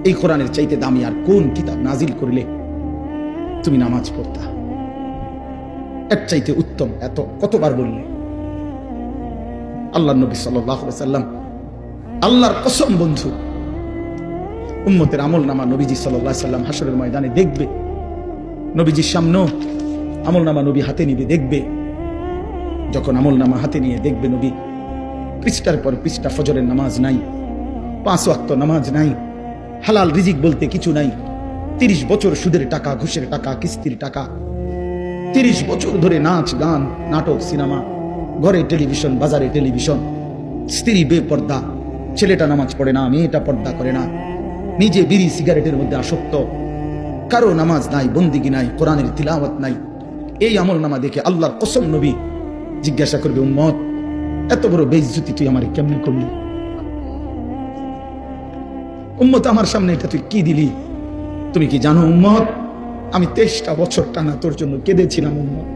এই কোরআনের চাইতে দামি আর কোন কিতাব নাজিল করলে তুমি নামাজ পড়তা? এর চাইতে উত্তম এত কতবার বললে? আল্লাহর নবী সাল্লাল্লাহু আলাইহি সাল্লাম, আল্লাহর কসম বন্ধু, উম্মতের আমলনামা নবীজি সাল্লাল্লাহু আলাইহি সাল্লাম হাশরের ময়দানে দেখবে। নবীজির সামনেও আমলনামা নবী হাতে নিবে, দেখবে। যখন আমলনামা হাতে নিয়ে দেখবে নবী, পৃষ্ঠার পর পৃষ্ঠা ফজরের নামাজ নাই, 5 ওয়াক্ত নামাজ নাই, হালাল রিজিক বলতে কিছু নাই। 30 বছর সুদের টাকা, ঘুষের টাকা, কিস্তির টাকা, 30 বছর ধরে নাচ গান, নাটক, সিনেমা, ঘরে টেলিভিশন, বাজারে টেলিভিশন, স্ত্রী বেপর্দা, ছেলেটা নামাজ পড়ে না, মেয়েটা পর্দা করে না, নিজে বিড়ি সিগারেটের মধ্যে আসক্ত, কারো নামাজ নাই, বন্দিগি নাই, কোরআনের তিলাওয়াত নাই। এই আমলনামা দেখে আল্লাহর কসম নবী জিজ্ঞাসা করবে, উম্মত এত বড় বেইজ্জতি তুই আমার কেমনে করলি? উম্মত আমার সামনে এটা তুই কি দিলি? তুমি কি জানো উম্মত, আমি 23টা বছর টানা তোর জন্য কেঁদেছিলাম উম্মত।